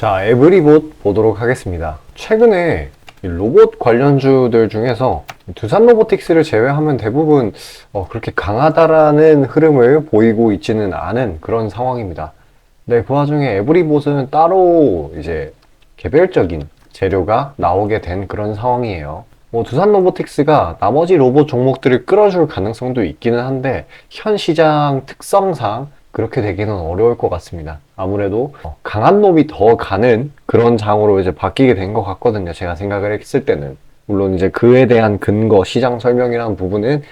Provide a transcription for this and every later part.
자, 에브리봇 보도록 하겠습니다. 최근에 이 로봇 관련주들 중에서 두산 로보틱스를 제외하면 대부분 그렇게 강하다라는 흐름을 보이고 있지는 않은 그런 상황입니다. 네, 그 와중에 에브리봇은 따로 이제 개별적인 재료가 나오게 된 그런 상황이에요. 두산 로보틱스가 나머지 로봇 종목들을 끌어줄 가능성도 있기는 한데 현 시장 특성상 그렇게 되기는 어려울 것 같습니다. 아무래도 강한 놈이 더 가는 그런 장으로 이제 바뀌게 된 것 같거든요. 제가 생각을 했을 때는. 물론 이제 그에 대한 근거, 시장 설명이라는 부분은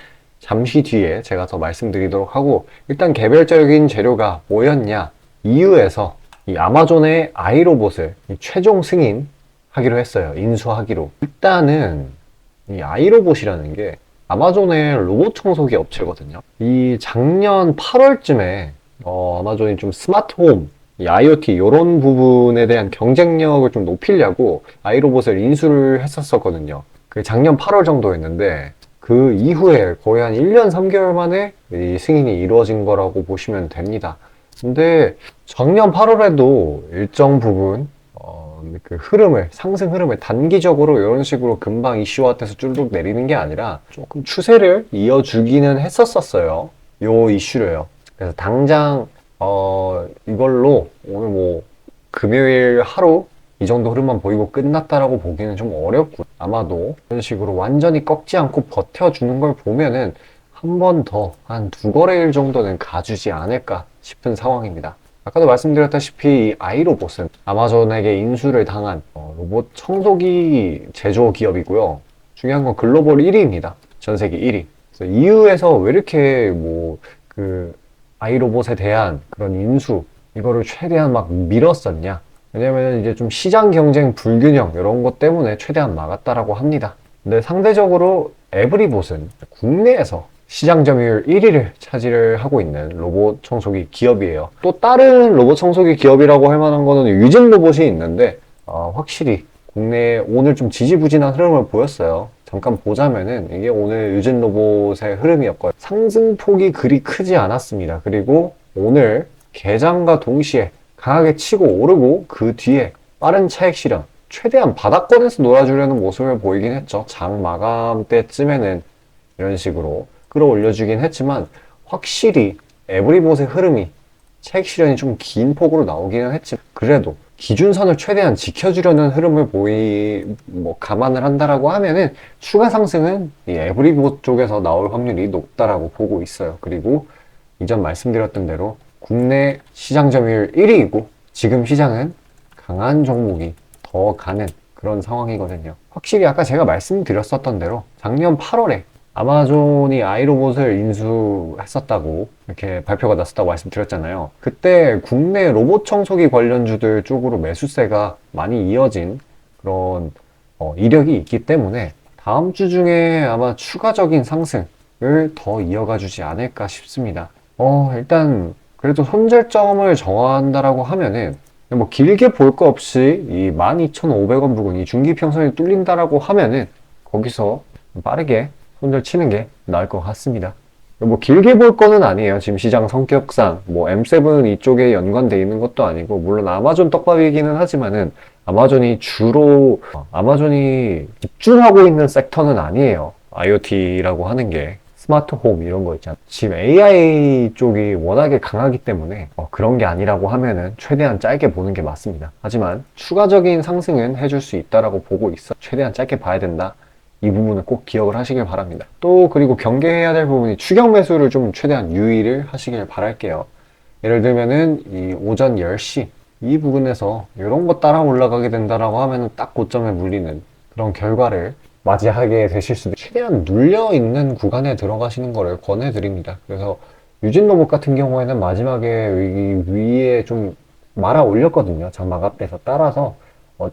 잠시 뒤에 제가 더 말씀드리도록 하고, 일단 개별적인 재료가 뭐였냐 이유에서 이 아마존의 아이로봇을 최종 승인하기로 했어요. 인수하기로. 일단은 이 아이로봇이라는 게 아마존의 로봇 청소기 업체거든요. 이 작년 8월쯤에 아마존이 좀 스마트홈, 이 IoT 이런 부분에 대한 경쟁력을 좀 높이려고 아이로봇을 인수를 했었거든요. 그 작년 8월 정도였는데 그 이후에 거의 한 1년 3개월 만에 이 승인이 이루어진 거라고 보시면 됩니다. 근데 작년 8월에도 일정 부분 그 상승 흐름을 단기적으로 이런 식으로 금방 이슈화돼서 쭈르륵 내리는 게 아니라 조금 추세를 이어주기는 했었어요. 요 이슈를요. 그래서 당장 이걸로 오늘 뭐 금요일 하루 이 정도 흐름만 보이고 끝났다라고 보기는 좀 어렵고, 아마도 이런 식으로 완전히 꺾지 않고 버텨주는 걸 보면은 한 번 더 한 두 거래일 정도는 가주지 않을까 싶은 상황입니다. 아까도 말씀드렸다시피 이 아이로봇은 아마존에게 인수를 당한 로봇 청소기 제조 기업이고요. 중요한 건 글로벌 1위입니다. 전 세계 1위. 그래서 EU에서 왜 이렇게 아이로봇에 대한 그런 인수, 이거를 최대한 막 밀었었냐? 왜냐면 이제 좀 시장 경쟁 불균형 이런 것 때문에 최대한 막았다라고 합니다. 근데 상대적으로 에브리봇은 국내에서 시장 점유율 1위를 차지를 하고 있는 로봇 청소기 기업이에요. 또 다른 로봇 청소기 기업이라고 할 만한 거는 유진 로봇이 있는데 확실히 국내에 오늘 좀 지지부진한 흐름을 보였어요. 잠깐 보자면은 이게 오늘 유진 로봇의 흐름이었거든요. 상승폭이 그리 크지 않았습니다. 그리고 오늘 개장과 동시에 강하게 치고 오르고 그 뒤에 빠른 차익 실현, 최대한 바닥권에서 놀아주려는 모습을 보이긴 했죠. 장 마감 때쯤에는 이런 식으로 끌어올려주긴 했지만 확실히 에브리봇의 흐름이 차익 실현이 좀 긴 폭으로 나오기는 했지만 그래도 기준선을 최대한 지켜주려는 흐름을 감안을 한다라고 하면은 추가 상승은 이 에브리봇 쪽에서 나올 확률이 높다라고 보고 있어요. 그리고 이전 말씀드렸던 대로 국내 시장 점유율 1위이고 지금 시장은 강한 종목이 더 가는 그런 상황이거든요. 확실히 아까 제가 말씀드렸었던 대로 작년 8월에 아마존이 아이로봇을 인수했었다고 이렇게 발표가 났었다고 말씀드렸잖아요. 그때 국내 로봇 청소기 관련주들 쪽으로 매수세가 많이 이어진 그런 이력이 있기 때문에 다음 주 중에 아마 추가적인 상승을 더 이어가 주지 않을까 싶습니다. 일단 그래도 손절점을 정한다라고 하면은 뭐 길게 볼 거 없이 이 12,500원 부근 이 중기평선이 뚫린다라고 하면은 거기서 빠르게 손절 치는 게 나을 것 같습니다. 뭐 길게 볼 거는 아니에요. 지금 시장 성격상 M7 이쪽에 연관돼 있는 것도 아니고, 물론 아마존 떡밥이기는 하지만은 아마존이 집중하고 있는 섹터는 아니에요. IoT라고 하는 게 스마트홈 이런 거 있잖아요. 지금 AI 쪽이 워낙에 강하기 때문에 그런 게 아니라고 하면은 최대한 짧게 보는 게 맞습니다. 하지만 추가적인 상승은 해줄 수 있다라고 보고 있어. 최대한 짧게 봐야 된다. 이 부분은 꼭 기억을 하시길 바랍니다. 또 그리고 경계해야 될 부분이 추격 매수를 좀 최대한 유의를 하시길 바랄게요. 예를 들면은 이 오전 10시 이 부분에서 이런 거 따라 올라가게 된다라고 하면은 딱 고점에 물리는 그런 결과를 맞이하게 되실 수도, 최대한 눌려 있는 구간에 들어가시는 거를 권해드립니다. 그래서 유진 로봇 같은 경우에는 마지막에 위에 좀 말아 올렸거든요. 장막 앞에서. 따라서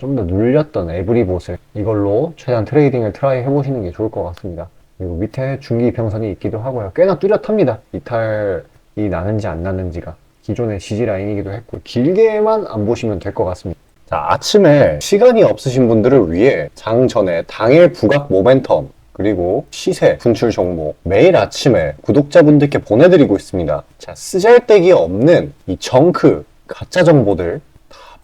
좀 더 눌렸던 에브리봇을 이걸로 최대한 트레이딩을 트라이 해보시는 게 좋을 것 같습니다. 그리고 밑에 중기 이평선이 있기도 하고요. 꽤나 뚜렷합니다. 이탈이 나는지 안 나는지가. 기존의 지지 라인이기도 했고, 길게만 안 보시면 될 것 같습니다. 자, 아침에 시간이 없으신 분들을 위해 장 전에 당일 부각 모멘텀 그리고 시세 분출 종목 매일 아침에 구독자분들께 보내드리고 있습니다. 자, 쓰잘데기 없는 이 정크 가짜 정보들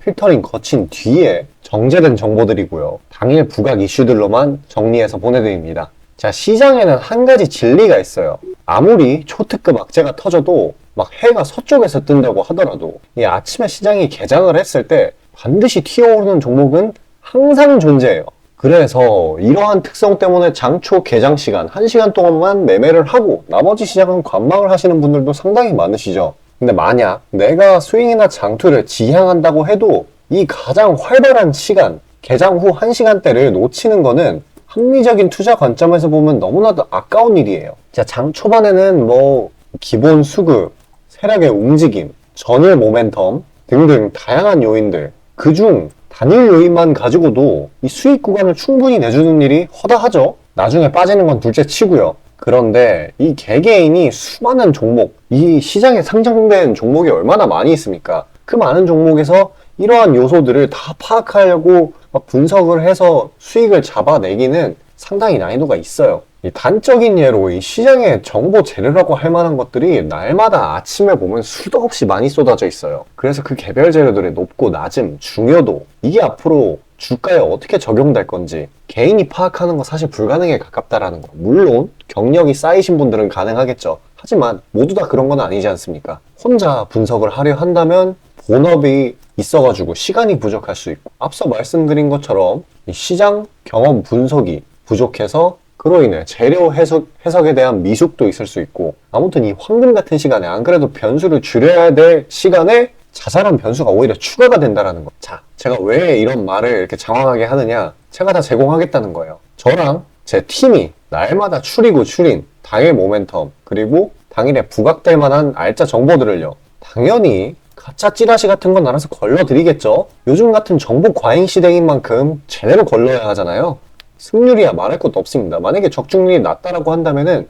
필터링 거친 뒤에 정제된 정보들이고요. 당일 부각 이슈들로만 정리해서 보내드립니다. 자, 시장에는 한 가지 진리가 있어요. 아무리 초특급 악재가 터져도 막 해가 서쪽에서 뜬다고 하더라도 이 아침에 시장이 개장을 했을 때 반드시 튀어오르는 종목은 항상 존재해요. 그래서 이러한 특성 때문에 장초 개장 시간 1시간 동안만 매매를 하고 나머지 시장은 관망을 하시는 분들도 상당히 많으시죠. 근데 만약 내가 스윙이나 장투를 지향한다고 해도 이 가장 활발한 시간, 개장 후 1시간대를 놓치는 거는 합리적인 투자 관점에서 보면 너무나도 아까운 일이에요. 자, 장 초반에는 뭐 기본 수급, 세력의 움직임, 전일 모멘텀 등등 다양한 요인들, 그중 단일 요인만 가지고도 이 수익 구간을 충분히 내주는 일이 허다하죠. 나중에 빠지는 건 둘째 치고요. 그런데 이 개개인이 수많은 종목, 이 시장에 상장된 종목이 얼마나 많이 있습니까? 그 많은 종목에서 이러한 요소들을 다 파악하려고 막 분석을 해서 수익을 잡아내기는 상당히 난이도가 있어요. 이 단적인 예로 이 시장의 정보 재료라고 할 만한 것들이 날마다 아침에 보면 수도 없이 많이 쏟아져 있어요. 그래서 그 개별 재료들의 높고 낮음, 중요도, 이게 앞으로 주가에 어떻게 적용될 건지 개인이 파악하는 거 사실 불가능에 가깝다라는 거. 물론 경력이 쌓이신 분들은 가능하겠죠. 하지만 모두 다 그런 건 아니지 않습니까? 혼자 분석을 하려 한다면 본업이 있어가지고 시간이 부족할 수 있고, 앞서 말씀드린 것처럼 이 시장 경험 분석이 부족해서 그로 인해 재료 해석에 대한 미숙도 있을 수 있고, 아무튼 이 황금 같은 시간에 안 그래도 변수를 줄여야 될 시간에 자잘한 변수가 오히려 추가가 된다라는 거. 자, 제가 왜 이런 말을 이렇게 장황하게 하느냐? 제가 다 제공하겠다는 거예요. 저랑 제 팀이 날마다 추리고 추린 당일 모멘텀, 그리고 당일에 부각될 만한 알짜 정보들을요, 당연히 가짜 찌라시 같은 건 알아서 걸러드리겠죠. 요즘 같은 정보 과잉 시대인 만큼 제대로 걸러야 하잖아요. 승률이야 말할 것도 없습니다. 만약에 적중률이 낮다라고 한다면은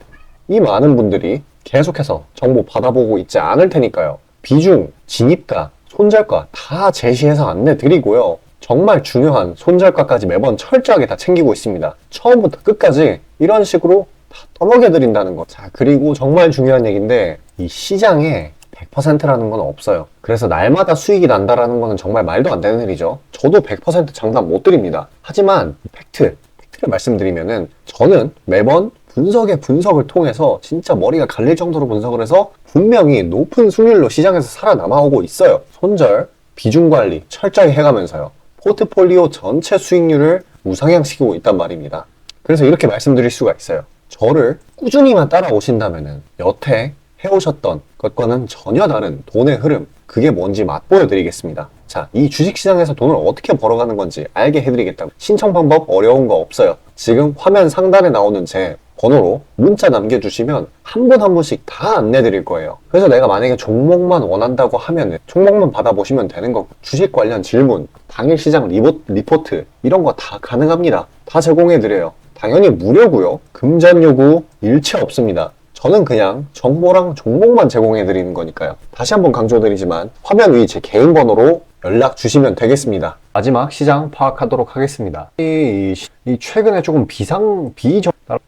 이 많은 분들이 계속해서 정보 받아보고 있지 않을 테니까요. 비중, 진입가, 손절가 다 제시해서 안내드리고요. 정말 중요한 손절가까지 매번 철저하게 다 챙기고 있습니다. 처음부터 끝까지 이런 식으로 다 떠먹여드린다는 거. 자, 그리고 정말 중요한 얘기인데, 이 시장에 100%라는 건 없어요. 그래서 날마다 수익이 난다라는 거는 정말 말도 안 되는 일이죠. 저도 100% 장담 못 드립니다. 하지만 팩트를 말씀드리면은, 저는 매번 분석을 통해서 진짜 머리가 갈릴 정도로 분석을 해서 분명히 높은 수익률로 시장에서 살아남아오고 있어요. 손절, 비중 관리 철저히 해가면서요. 포트폴리오 전체 수익률을 우상향시키고 있단 말입니다. 그래서 이렇게 말씀드릴 수가 있어요. 저를 꾸준히만 따라오신다면은 여태 해오셨던 것과는 전혀 다른 돈의 흐름, 그게 뭔지 맛보여 드리겠습니다. 자, 이 주식시장에서 돈을 어떻게 벌어가는 건지 알게 해드리겠다고. 신청 방법 어려운 거 없어요. 지금 화면 상단에 나오는 제 번호로 문자 남겨주시면 한 분 한 분씩 다 안내드릴 거예요. 그래서 내가 만약에 종목만 원한다고 하면 종목만 받아보시면 되는 거고, 주식 관련 질문, 당일 시장 리포트 이런 거 다 가능합니다. 다 제공해드려요. 당연히 무료고요. 금전 요구 일체 없습니다. 저는 그냥 정보랑 종목만 제공해드리는 거니까요. 다시 한번 강조드리지만 화면 위 제 개인 번호로 연락 주시면 되겠습니다. 마지막 시장 파악하도록 하겠습니다. 이 최근에 조금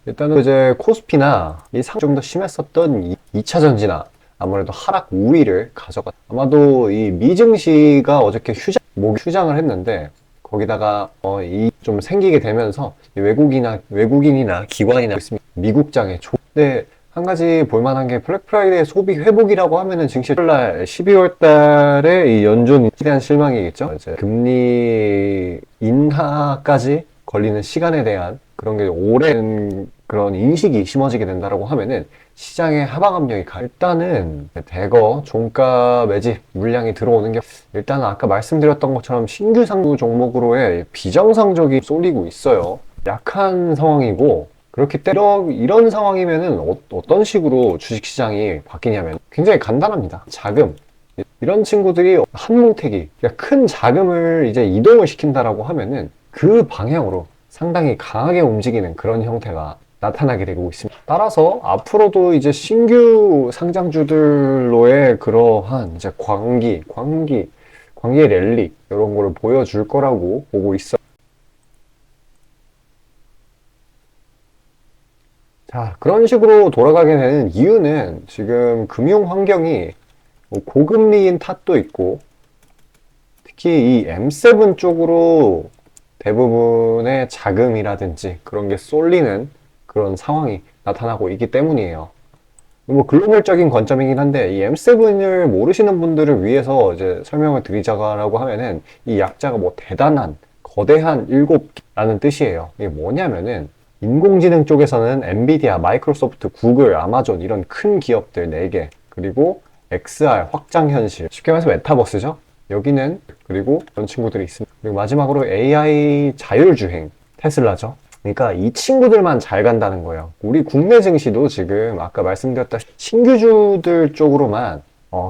일단은 이제 코스피나 이 상 좀 더 심했었던 2차 전지나 아무래도 하락 우위를 아마도 이 미증시가 어저께 휴장을 했는데, 거기다가 이 좀 생기게 되면서 외국인이나 기관이나 미국장에 네, 한 가지 볼만한 게 블랙 프라이데이 소비 회복이라고 하면은 증시 12월 달에 이 연준에 대한 실망이겠죠. 이제 금리 인하까지 걸리는 시간에 대한 그런 게 오랜 그런 인식이 심어지게 된다라고 하면은 시장의 하방 압력이 일단은 대거 종가 매집 물량이 들어오는 게, 일단은 아까 말씀드렸던 것처럼 신규 상승 종목으로의 비정상적이 쏠리고 있어요. 약한 상황이고, 그렇기 때문에 이런 상황이면은 어떤 식으로 주식시장이 바뀌냐면 굉장히 간단합니다. 자금. 이런 친구들이 한 뭉태기, 그러니까 큰 자금을 이제 이동을 시킨다라고 하면은 그 방향으로 상당히 강하게 움직이는 그런 형태가 나타나게 되고 있습니다. 따라서 앞으로도 이제 신규 상장주들로의 그러한 이제 광기의 랠리 이런 거를 보여줄 거라고 보고 있어요. 자, 그런 식으로 돌아가게 되는 이유는 지금 금융 환경이 고금리인 탓도 있고, 특히 이 M7 쪽으로 대부분의 자금이라든지 그런 게 쏠리는 그런 상황이 나타나고 있기 때문이에요. 뭐 글로벌적인 관점이긴 한데 이 M7을 모르시는 분들을 위해서 이제 설명을 드리자고 하면은 이 약자가 뭐 대단한 거대한 7라는 뜻이에요. 이게 뭐냐면은 인공지능 쪽에서는 엔비디아, 마이크로소프트, 구글, 아마존 이런 큰 기업들 4개, 그리고 XR, 확장현실, 쉽게 말해서 메타버스죠. 여기는, 그리고 이런 친구들이 있습니다. 그리고 마지막으로 AI 자율주행, 테슬라죠. 그러니까 이 친구들만 잘 간다는 거예요. 우리 국내 증시도 지금 아까 말씀드렸다시피 신규주들 쪽으로만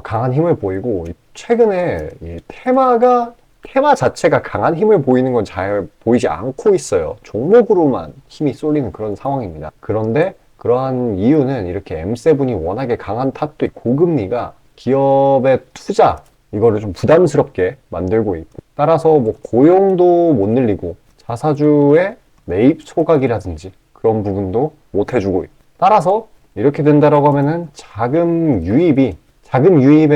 강한 힘을 보이고, 최근에 이 테마 자체가 강한 힘을 보이는 건 잘 보이지 않고 있어요. 종목으로만 힘이 쏠리는 그런 상황입니다. 그런데 그러한 이유는 이렇게 M7이 워낙에 강한 탓도 있고 고금리가 기업의 투자 이거를 좀 부담스럽게 만들고 있고, 따라서 뭐 고용도 못 늘리고 자사주의 매입 소각이라든지 그런 부분도 못 해주고 있고, 따라서 이렇게 된다라고 하면은 자금 유입의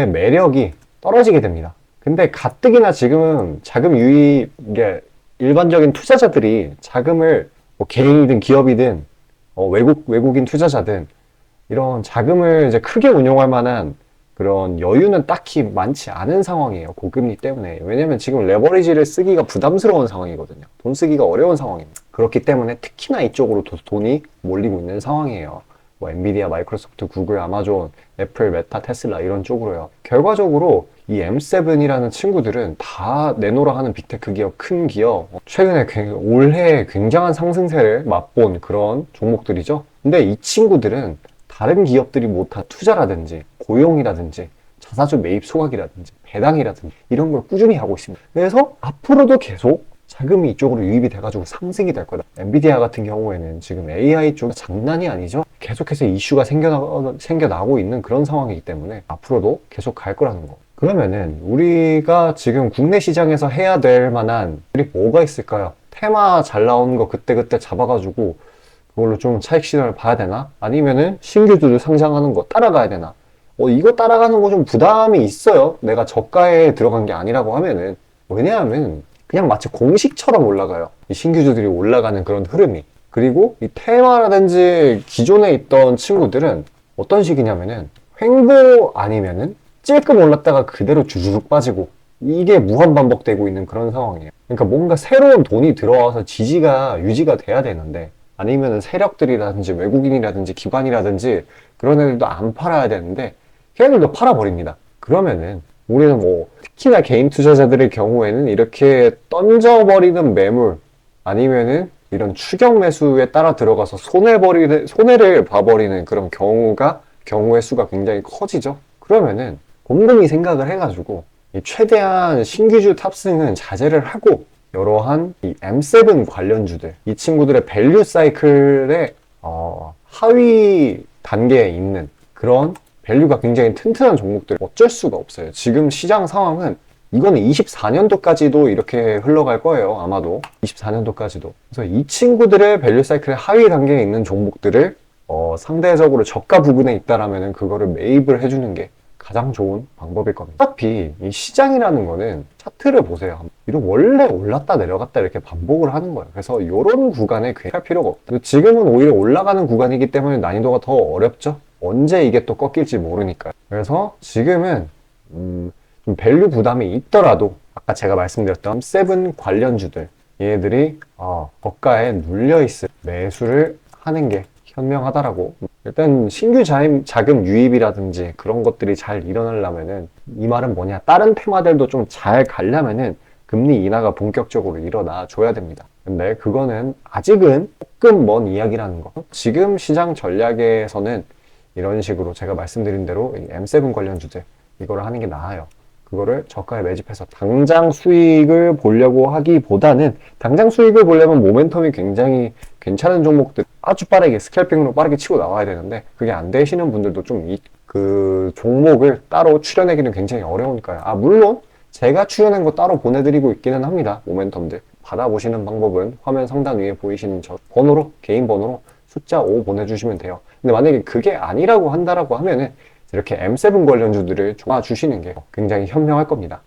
매력이 떨어지게 됩니다. 근데 가뜩이나 지금은 자금 유입, 이게 일반적인 투자자들이 자금을 뭐 개인이든 기업이든 외국인 투자자든 이런 자금을 이제 크게 운용할 만한 그런 여유는 딱히 많지 않은 상황이에요. 고금리 때문에. 왜냐면 지금 레버리지를 쓰기가 부담스러운 상황이거든요. 돈 쓰기가 어려운 상황입니다. 그렇기 때문에 특히나 이쪽으로 돈이 몰리고 있는 상황이에요. 뭐 엔비디아, 마이크로소프트, 구글, 아마존, 애플, 메타, 테슬라 이런 쪽으로요. 결과적으로 이 M7이라는 친구들은 다 내노라 하는 빅테크 기업, 큰 기업, 최근에 올해 굉장한 상승세를 맛본 그런 종목들이죠. 근데 이 친구들은 다른 기업들이 못한 투자라든지 고용이라든지 자사주 매입 소각이라든지 배당이라든지 이런 걸 꾸준히 하고 있습니다. 그래서 앞으로도 계속 자금이 이쪽으로 유입이 돼가지고 상승이 될 거다. 엔비디아 같은 경우에는 지금 AI 쪽 장난이 아니죠. 계속해서 이슈가 생겨나고 있는 그런 상황이기 때문에 앞으로도 계속 갈 거라는 거. 그러면은 우리가 지금 국내 시장에서 해야 될 만한 일이 뭐가 있을까요? 테마 잘 나오는 거 그때그때 잡아가지고 그걸로 좀 차익 실현을 봐야 되나? 아니면은 신규주들 상장하는 거 따라가야 되나? 이거 따라가는 거 좀 부담이 있어요. 내가 저가에 들어간 게 아니라고 하면은. 왜냐하면 그냥 마치 공식처럼 올라가요. 이 신규주들이 올라가는 그런 흐름이. 그리고 이 테마라든지 기존에 있던 친구들은 어떤 식이냐면은 횡보 아니면은 찔끔 올랐다가 그대로 주주룩 빠지고, 이게 무한 반복되고 있는 그런 상황이에요. 그러니까 뭔가 새로운 돈이 들어와서 지지가 유지가 돼야 되는데, 아니면은 세력들이라든지 외국인이라든지 기관이라든지 그런 애들도 안 팔아야 되는데 걔네들도 팔아버립니다. 그러면은 우리는 뭐 특히나 개인 투자자들의 경우에는 이렇게 던져버리는 매물 아니면은 이런 추격 매수에 따라 들어가서 손해를 봐버리는 그런 경우의 수가 굉장히 커지죠. 그러면은 곰곰이 생각을 해가지고 최대한 신규주 탑승은 자제를 하고 이러한 이 M7 관련주들, 이 친구들의 밸류 사이클의 하위 단계에 있는 그런 밸류가 굉장히 튼튼한 종목들 어쩔 수가 없어요. 지금 시장 상황은 이거는 24년도까지도 이렇게 흘러갈 거예요. 아마도 24년도까지도. 그래서 이 친구들의 밸류 사이클의 하위 단계에 있는 종목들을 상대적으로 저가 부분에 있다라면은 그거를 매입을 해주는 게 가장 좋은 방법일 겁니다. 어차피 이 시장이라는 거는 차트를 보세요. 이런 원래 올랐다 내려갔다 이렇게 반복을 하는 거예요. 그래서 이런 구간에 괜히 할 필요가 없다. 지금은 오히려 올라가는 구간이기 때문에 난이도가 더 어렵죠. 언제 이게 또 꺾일지 모르니까요. 그래서 지금은 좀 밸류 부담이 있더라도 아까 제가 말씀드렸던 세븐 관련주들, 얘네들이 저가에 눌려있을 매수를 하는 게 현명하다라고. 일단 신규 자금 유입이라든지 그런 것들이 잘 일어나려면은, 이 말은 뭐냐, 다른 테마들도 좀 잘 가려면은 금리 인하가 본격적으로 일어나 줘야 됩니다. 근데 그거는 아직은 조금 먼 이야기라는 거. 지금 시장 전략에서는 이런 식으로 제가 말씀드린 대로 M7 관련주들 이거를 하는 게 나아요. 그거를 저가에 매집해서 당장 수익을 보려고 하기보다는, 당장 수익을 보려면 모멘텀이 굉장히 괜찮은 종목들 아주 빠르게 스캘핑으로 빠르게 치고 나와야 되는데, 그게 안 되시는 분들도 좀 그 종목을 따로 추려내기는 굉장히 어려우니까요. 물론 제가 추려낸 거 따로 보내드리고 있기는 합니다. 모멘텀들 받아보시는 방법은 화면 상단 위에 보이시는 저 번호로, 개인 번호로 숫자 5 보내주시면 돼요. 근데 만약에 그게 아니라고 한다라고 하면은 이렇게 M7 관련주들을 주시는 게 굉장히 현명할 겁니다.